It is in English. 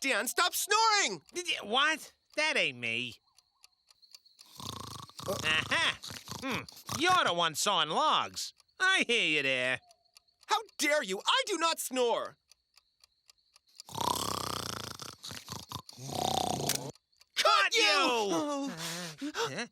Stan, stop snoring! What? That ain't me. Aha! You're the one sawing logs. I hear you there. How dare you? I do not snore! Caught you! Oh. Huh?